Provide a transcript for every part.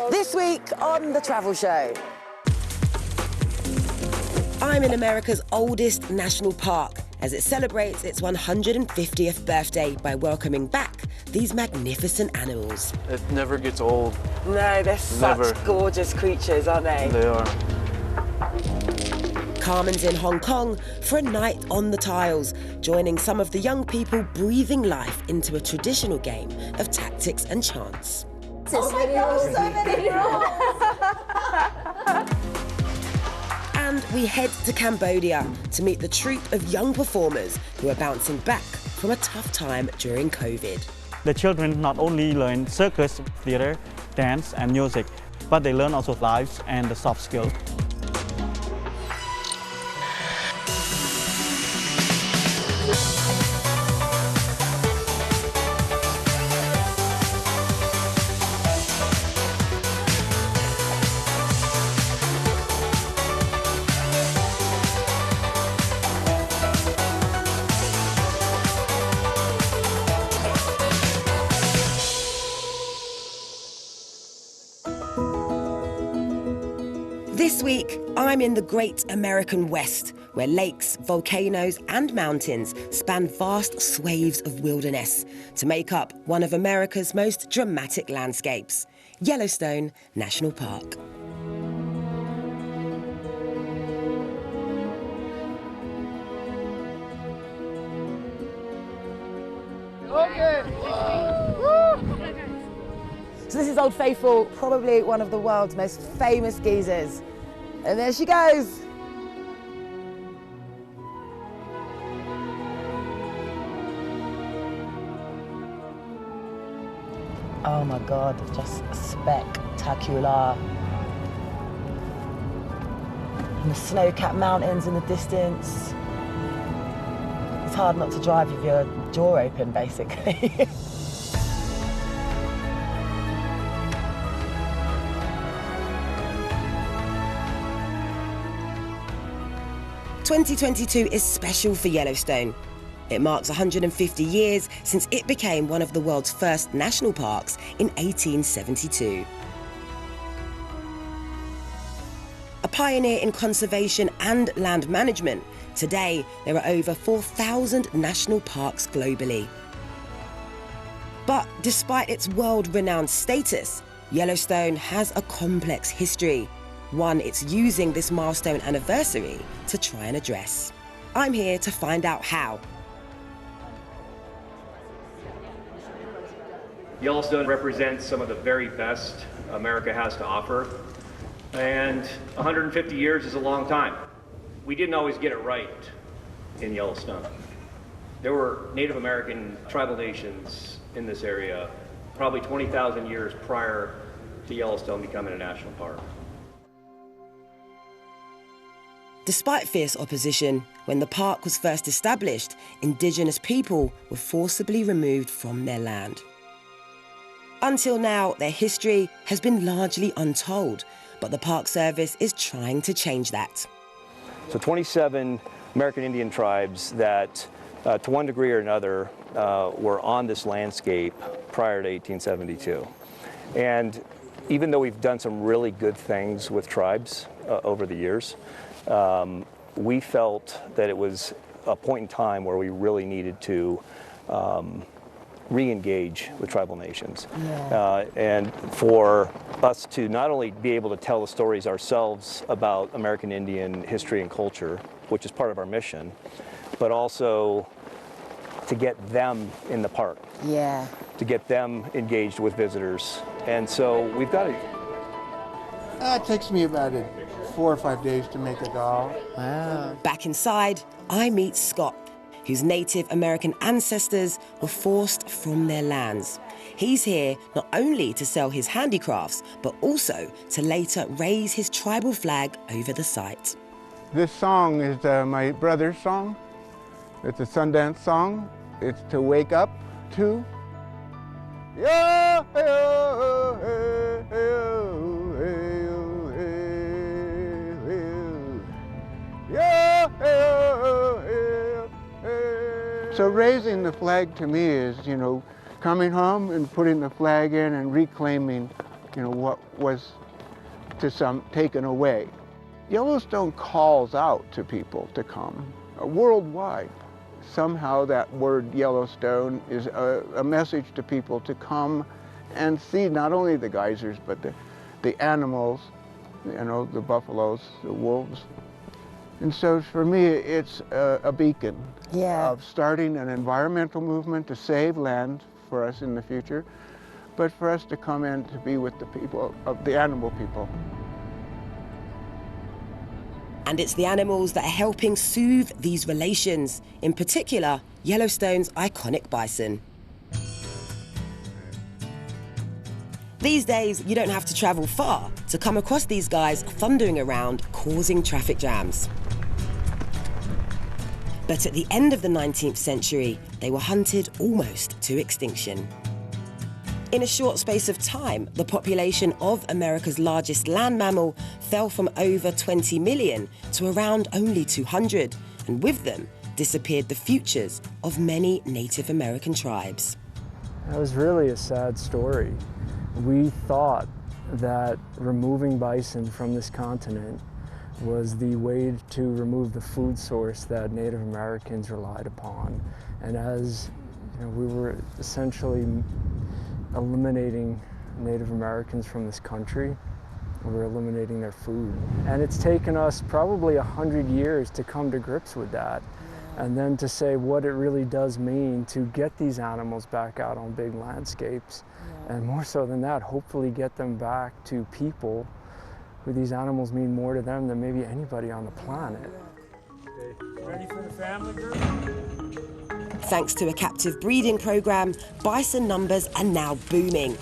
This week on The Travel Show. I'm in America's oldest national park as it celebrates its 150th birthday by welcoming back these magnificent animals. It never gets old. No, they're such gorgeous creatures, aren't they? They are. Carmen's in Hong Kong for a night on the tiles, joining some of the young people breathing life into a traditional game of tactics and chance. Oh my gosh, so many rules! And we head to Cambodia to meet the troupe of young performers who are bouncing back from a tough time during COVID. The children not only learn circus, theater, dance and music, but they learn also life and the soft skills. This week, I'm in the Great American West, where lakes, volcanoes and mountains span vast swathes of wilderness to make up one of America's most dramatic landscapes, Yellowstone National Park. So this is Old Faithful, probably one of the world's most famous geysers. And there she goes. Oh my God, just spectacular. And the snow-capped mountains in the distance. It's hard not to drive with your jaw open, basically. 2022 is special for Yellowstone. It marks 150 years since it became one of the world's first national parks in 1872. A pioneer in conservation and land management, today there are over 4,000 national parks globally. But despite its world-renowned status, Yellowstone has a complex history, one it's using this milestone anniversary to try and address. I'm here to find out how. Yellowstone represents some of the very best America has to offer, and 150 years is a long time. We didn't always get it right in Yellowstone. There were Native American tribal nations in this area probably 20,000 years prior to Yellowstone becoming a national park. Despite fierce opposition, when the park was first established, Indigenous people were forcibly removed from their land. Until now, their history has been largely untold, but the Park Service is trying to change that. So 27 American Indian tribes that, to one degree or another, were on this landscape prior to 1872. And even though we've done some really good things with tribes over the years, we felt that it was a point in time where we really needed to re-engage with tribal nations. Yeah. And for us to not only be able to tell the stories ourselves about American Indian history and culture, which is part of our mission, but also to get them in the park. Yeah. To get them engaged with visitors. And so we've got to... It takes me about 4 or 5 days to make a doll. Wow. Back inside, I meet Scott, whose Native American ancestors were forced from their lands. He's here not only to sell his handicrafts, but also to later raise his tribal flag over the site. This song is my brother's song. It's a Sundance song. It's to wake up to. So raising the flag to me is, coming home and putting the flag in and reclaiming you know, what was to some taken away. Yellowstone calls out to people to come worldwide. Somehow that word Yellowstone is a message to people to come and see not only the geysers, but the animals, you know, the buffaloes, the wolves. And so for me, it's a beacon of starting an environmental movement to save land for us in the future, but for us to come in to be with the people, of the animal people. And it's the animals that are helping soothe these relations, in particular, Yellowstone's iconic bison. These days, you don't have to travel far to come across these guys thundering around, causing traffic jams. But at the end of the 19th century, they were hunted almost to extinction. In a short space of time, the population of America's largest land mammal fell from over 20 million to around only 200, and with them disappeared the futures of many Native American tribes. That was really a sad story. We thought that removing bison from this continent was the way to remove the food source that Native Americans relied upon. And as you know, we were essentially eliminating Native Americans from this country, we're eliminating their food. And it's taken us probably 100 years to come to grips with that. And then to say what it really does mean to get these animals back out on big landscapes. And more so than that, hopefully get them back to people who these animals mean more to them than maybe anybody on the planet. Okay, ready for the family group? Thanks to a captive breeding program, bison numbers are now booming.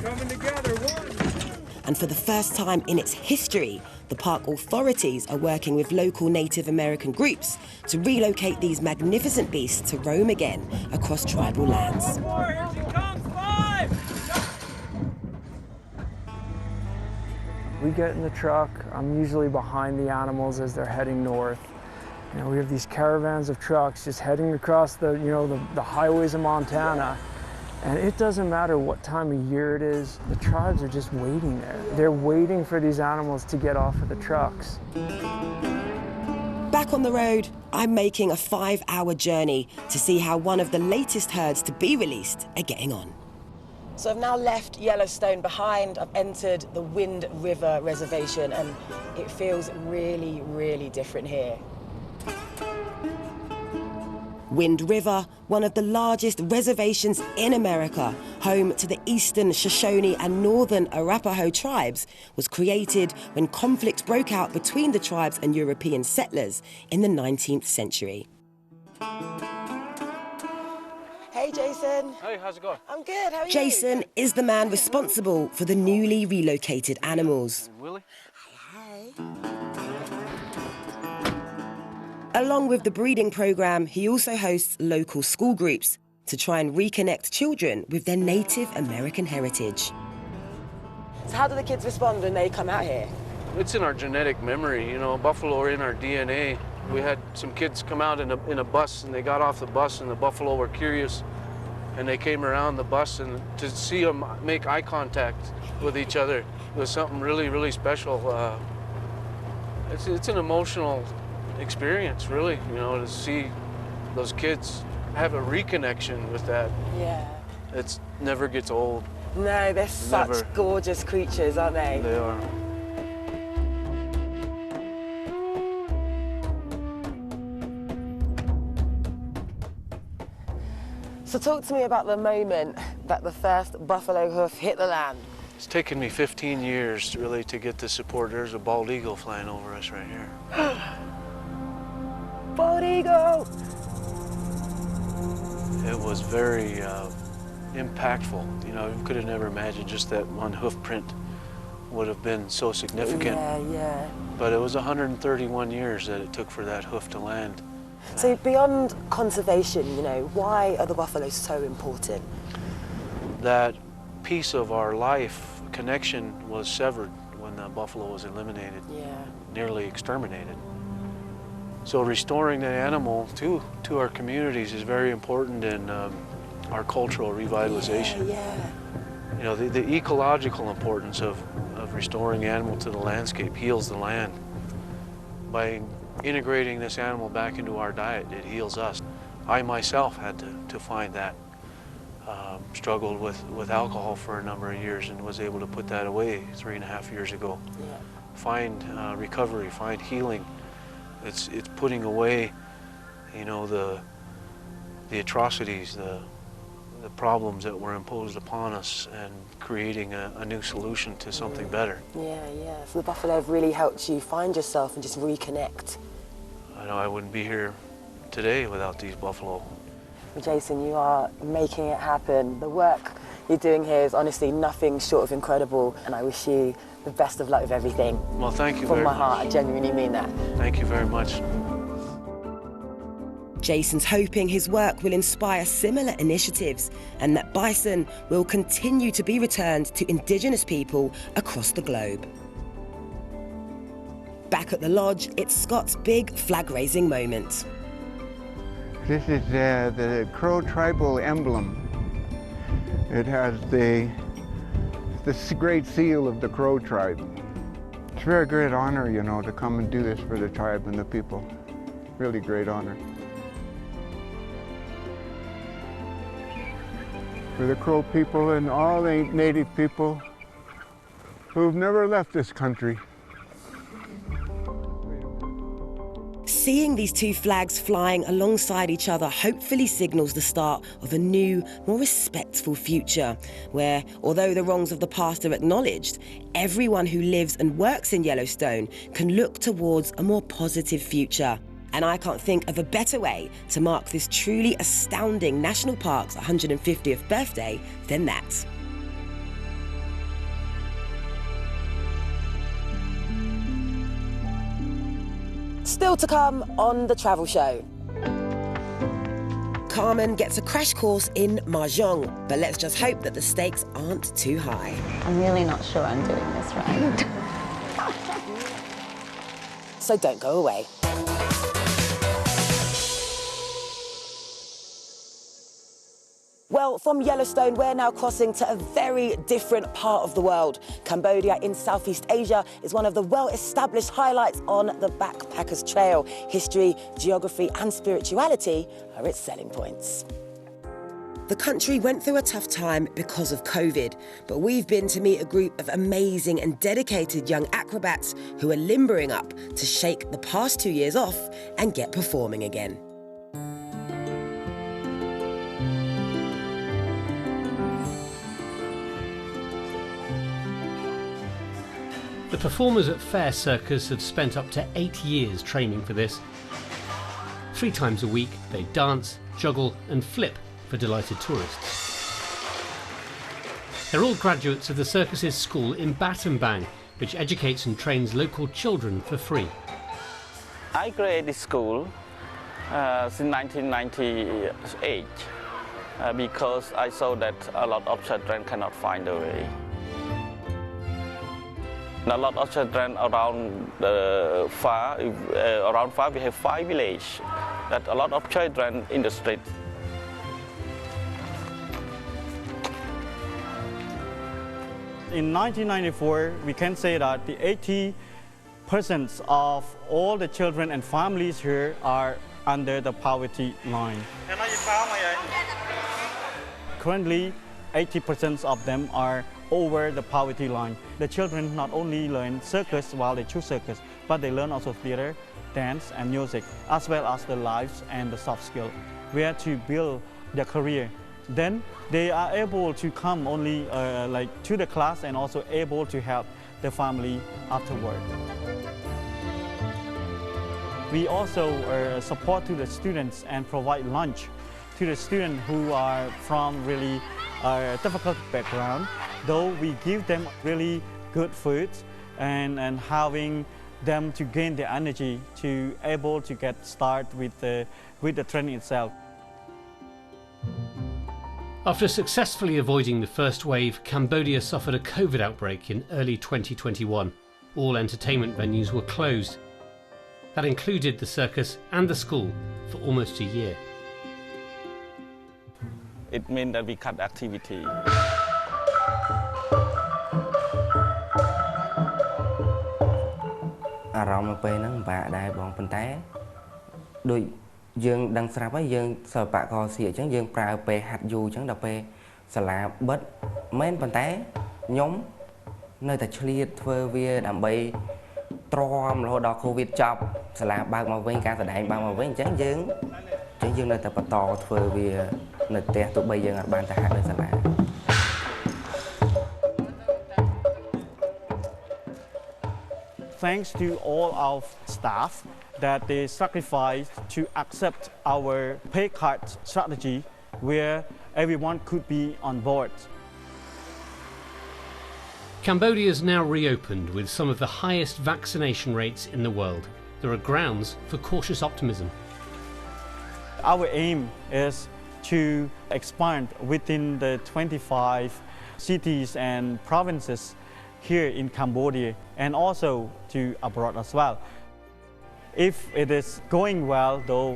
Coming together, one. And for the first time in its history, the park authorities are working with local Native American groups to relocate these magnificent beasts to roam again across tribal lands. One more, here she comes, 5! We get in the truck, I'm usually behind the animals as they're heading north. You know, we have these caravans of trucks just heading across the highways of Montana. And it doesn't matter what time of year it is, the tribes are just waiting there. They're waiting for these animals to get off of the trucks. Back on the road, I'm making a 5-hour journey to see how one of the latest herds to be released are getting on. So I've now left Yellowstone behind. I've entered the Wind River Reservation, and it feels really, really different here. Wind River, one of the largest reservations in America, home to the eastern Shoshone and northern Arapaho tribes, was created when conflict broke out between the tribes and European settlers in the 19th century. Hey, Jason. Hey, how's it going? I'm good, how are you? Jason is the man responsible for the newly relocated animals. Willie? Hi. Along with the breeding program, he also hosts local school groups to try and reconnect children with their Native American heritage. So how do the kids respond when they come out here? It's in our genetic memory, you know, buffalo are in our DNA. We had some kids come out in a bus, and they got off the bus, and the buffalo were curious, and they came around the bus, and to see them make eye contact with each other was something really, really special. It's an emotional experience, really, you know, to see those kids have a reconnection with that. Yeah. It never gets old. No, they're such gorgeous creatures, aren't they? They are. So talk to me about the moment that the first buffalo hoof hit the land. It's taken me 15 years really to get the support. There's a bald eagle flying over us right here. Bald eagle! It was very impactful. You know, you could have never imagined just that one hoof print would have been so significant. Yeah. But it was 131 years that it took for that hoof to land. So beyond conservation, you know, why are the buffaloes so important? That piece of our life connection was severed when the buffalo was eliminated, nearly exterminated. So restoring the animal to our communities is very important, and our cultural revitalization. Yeah. You know, the ecological importance of restoring animal to the landscape heals the land. By integrating this animal back into our diet, it heals us. I myself had to find that. Struggled with alcohol for a number of years and was able to put that away 3.5 years ago. Yeah. Find recovery, find healing. It's putting away, you know, the atrocities, the problems that were imposed upon us, and creating a new solution to something better. Yeah, yeah. So the buffalo have really helped you find yourself and just reconnect. I know I wouldn't be here today without these buffalo. Jason, you are making it happen. The work you're doing here is honestly nothing short of incredible, and I wish you the best of luck with everything. Well, thank you From very my much. heart, I genuinely mean that. Thank you very much. Jason's hoping his work will inspire similar initiatives and that bison will continue to be returned to Indigenous people across the globe. Back at the lodge, it's Scott's big flag-raising moment. This is the Crow tribal emblem. It has the great seal of the Crow tribe. It's a very great honor, you know, to come and do this for the tribe and the people. Really great honor. For the Crow people and all the native people who've never left this country. Seeing these two flags flying alongside each other hopefully signals the start of a new, more respectful future, where, although the wrongs of the past are acknowledged, everyone who lives and works in Yellowstone can look towards a more positive future. And I can't think of a better way to mark this truly astounding national park's 150th birthday than that. Still to come on The Travel Show. Carmen gets a crash course in Mahjong, but let's just hope that the stakes aren't too high. I'm really not sure I'm doing this right. So don't go away. Well, from Yellowstone, we're now crossing to a very different part of the world. Cambodia in Southeast Asia is one of the well-established highlights on the Backpackers Trail. History, geography and spirituality are its selling points. The country went through a tough time because of COVID, but we've been to meet a group of amazing and dedicated young acrobats who are limbering up to shake the past 2 years off and get performing again. The performers at Fair Circus have spent up to 8 years training for this. 3 times a week they dance, juggle and flip for delighted tourists. They're all graduates of the circus's school in Baton, which educates and trains local children for free. I created this school since 1998 because I saw that a lot of children cannot find a way. A lot of children around far we have 5 villages. That a lot of children in the street. In 1994, we can say that the 80% of all the children and families here are under the poverty line. Currently, 80% of them are over the poverty line. The children not only learn circus while they choose circus, but they learn also theater, dance and music, as well as the lives and the soft skill, where to build their career. Then they are able to come only to the class and also able to help the family afterward. We also support to the students and provide lunch to the students who are from really difficult background, though we give them really good food and having them to gain the energy to able to get started with the training itself. After successfully avoiding the first wave, Cambodia suffered a COVID outbreak in early 2021. All entertainment venues were closed. That included the circus and the school for almost a year. it means that we cut activity. អារម្មណ៍ពេលហ្នឹងពិបាកដែរបងប៉ុន្តែដូចយើងដឹងស្រាប់ហើយយើងសិល្បករសៀកអញ្ចឹងយើងប្រើពេលហាត់យូរអញ្ចឹងដល់ពេលសាលាបិទមែនប៉ុន្តែខ្ញុំនៅតែឆ្លៀតធ្វើវាដើម្បីទ្រាំរហូតដល់កូវីដចប់សាលាបើកមកវិញការសម្ដែងបើកមកវិញអញ្ចឹងយើងនៅតែបន្តធ្វើវានៅផ្ទះទោះបីយើងអត់បានទៅហាត់នៅសាលា Thanks to all our staff that they sacrificed to accept our pay cut strategy where everyone could be on board. Cambodia is now reopened with some of the highest vaccination rates in the world. There are grounds for cautious optimism. Our aim is to expand within the 25 cities and provinces here in Cambodia and also to abroad as well. If it is going well, though,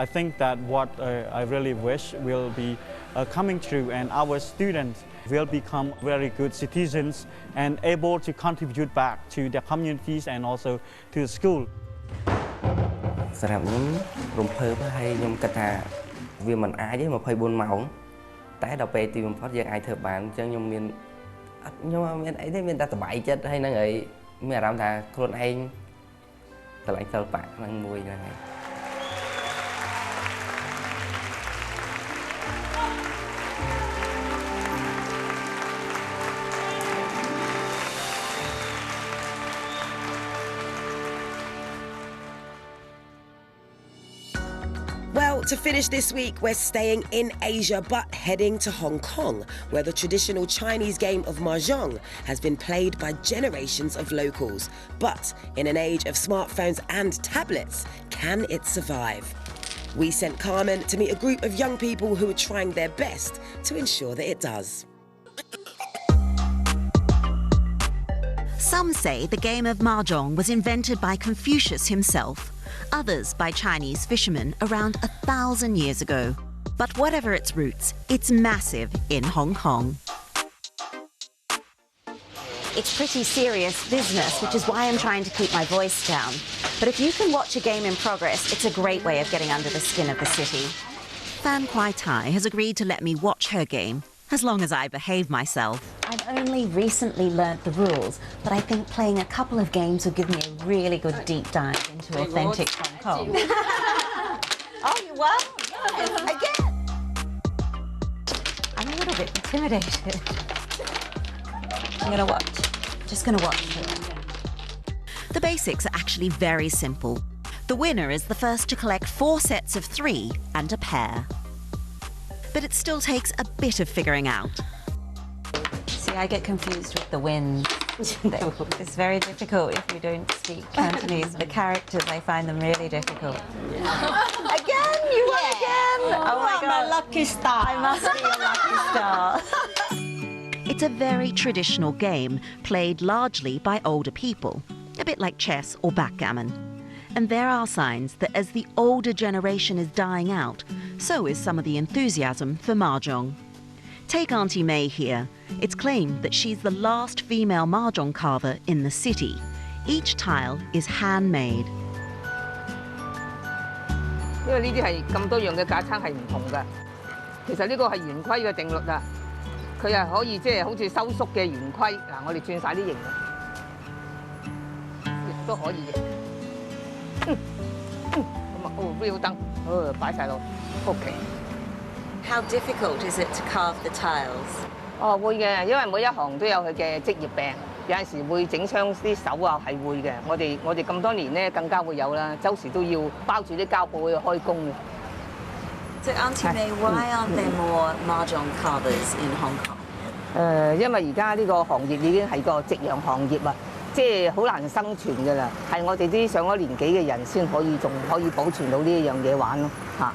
I think that what I really wish will be coming true, and our students will become very good citizens and able to contribute back to their communities and also to the school. សម្រាប់ខ្ញុំរំភើបហើយខ្ញុំគិតថាវាមិនអាចទេ24ម៉ោងតែដល់ពេលទីបំផុតយើងអាចធ្វើបានអញ្ចឹងខ្ញុំមានអីទេមានតែសប្បាយចិត្តហើយនឹងអីមានអារម្មណ៍ថាខ្លួនឯងឆ្លាញ់សិល្បៈហ្នឹងមួយហ្នឹងហើយ Well, to finish this week, we're staying in Asia but heading to Hong Kong, where the traditional Chinese game of mahjong has been played by generations of locals. But in an age of smartphones and tablets, can it survive? We sent Carmen to meet a group of young people who are trying their best to ensure that it does. Some say the game of mahjong was invented by Confucius himself. Others by Chinese fishermen around 1,000 years ago. But whatever its roots, it's massive in Hong Kong. It's pretty serious business, which is why I'm trying to keep my voice down. But if you can watch a game in progress, it's a great way of getting under the skin of the city. Fan Kwai Tai has agreed to let me watch her game, as long as I behave myself. I've only recently learnt the rules, but I think playing a couple of games will give me a really good deep dive into authentic Hong Kong. Oh, you won? Yes, again! I'm a little bit intimidated. I'm gonna watch. Just gonna watch. The basics are actually very simple. The winner is the first to collect 4 sets of 3 and a pair. But it still takes a bit of figuring out. See, I get confused with the winds. It's very difficult if you don't speak Cantonese. The characters, I find them really difficult. Again? You won again? Oh my God. I'm a lucky star. I must be a lucky star. It's a very traditional game, played largely by older people, a bit like chess or backgammon. And there are signs that as the older generation is dying out, so is some of the enthusiasm for mahjong. Take Auntie May here. It's claimed that she's the last female mahjong carver in the city. Each tile is handmade. 因為呢啲係咁多樣嘅架撐係唔同㗎。其實呢個係圓規嘅定律啦，佢係可以即係好似收縮嘅圓規。嗱，我哋轉晒啲形亦都可以嘅。咁啊，哦，呢個燈，擺晒落屋企。How difficult is it to carve the tiles? 哦，會嘅，因為每一行都有佢嘅職業病，有陣時會整傷啲手啊，係會嘅。我哋咁多年咧，更加會有啦，周時都要包住啲膠布去開工嘅。So Auntie May, why aren't there more mahjong carvers in Hong Kong? 因為而家呢個行業已經係個夕陽行業啊，即係好難生存㗎啦，係我哋啲上咗年紀嘅人先仲可以保存到呢一樣嘢玩咯嚇。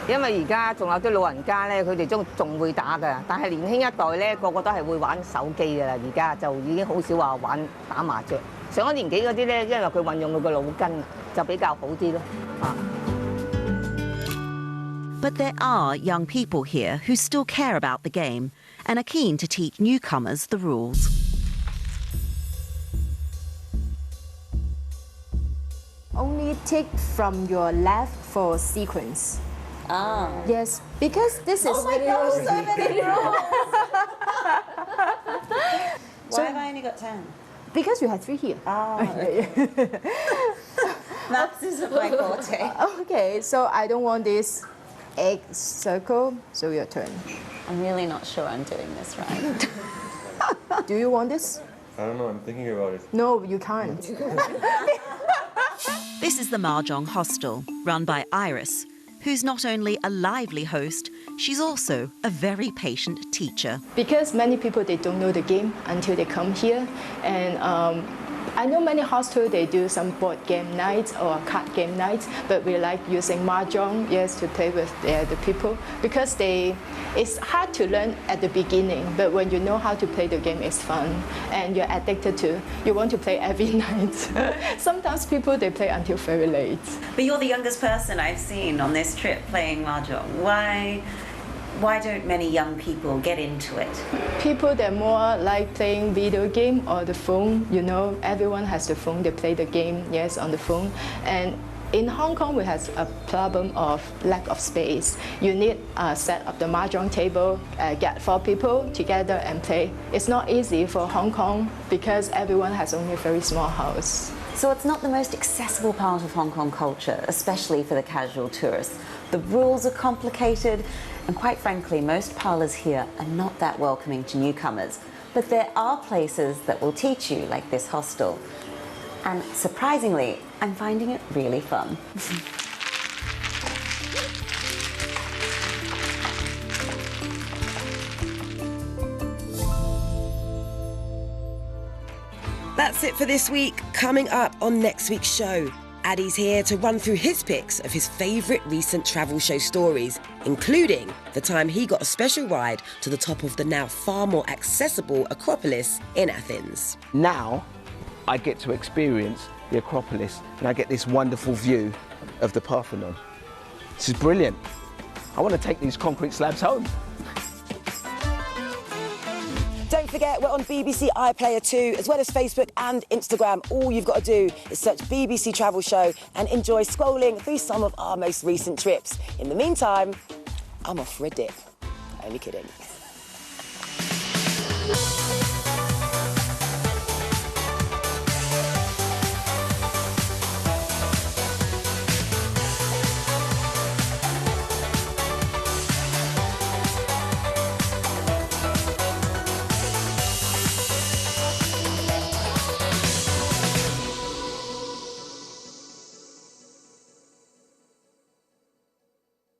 因為而家仲有啲老人家咧，佢哋仲會打㗎，但係年輕一代咧個個都係會玩手機㗎啦，而家就已經好少話打麻雀。上咗年紀嗰啲咧，因為佢運用佢個腦筋就比較好啲咯嚇。But there are young people here who still care about the game and are keen to teach newcomers the rules. Only take from your left for sequence. Ah. Yes, because this is... Oh my gosh, so many rules! Why have I only got 10? Because you have 3 here. Oh. Maths isn't my forte. Okay, so I don't want this egg circle, so your turn. I'm really not sure I'm doing this right. Do you want this? I don't know, I'm thinking about it. No, you can't. This is the Mahjong Hostel, run by Iris, who's not only a lively host, she's also a very patient teacher. Because many people, they don't know the game until they come here. And I know many hostels, they do some board game nights or card game nights, but we like using Mahjong, yes, to play with the people. Because it's hard to learn at the beginning, but when you know how to play the game, it's fun. And you're addicted to, you want to play every night. Sometimes people, they play until very late. But you're the youngest person I've seen on this trip playing Mahjong. Why don't many young people get into it? People, they're more like playing video game or the phone. You know, everyone has the phone. They play the game, yes, on the phone. And in Hong Kong, we have a problem of lack of space. You need a set of the Mahjong table, get 4 people together and play. It's not easy for Hong Kong because everyone has only a very small house. So it's not the most accessible part of Hong Kong culture, especially for the casual tourist. The rules are complicated, and quite frankly, most parlours here are not that welcoming to newcomers. But there are places that will teach you, like this hostel. And surprisingly, I'm finding it really fun. That's it for this week. Coming up on next week's show, Addy's here to run through his picks of his favourite recent travel show stories, including the time he got a special ride to the top of the now far more accessible Acropolis in Athens. Now I get to experience the Acropolis and I get this wonderful view of the Parthenon. This is brilliant. I want to take these concrete slabs home. Don't forget, we're on BBC iPlayer too, as well as Facebook and Instagram. All you've got to do is search BBC Travel Show and enjoy scrolling through some of our most recent trips. In the meantime, I'm off for a dip. Only kidding.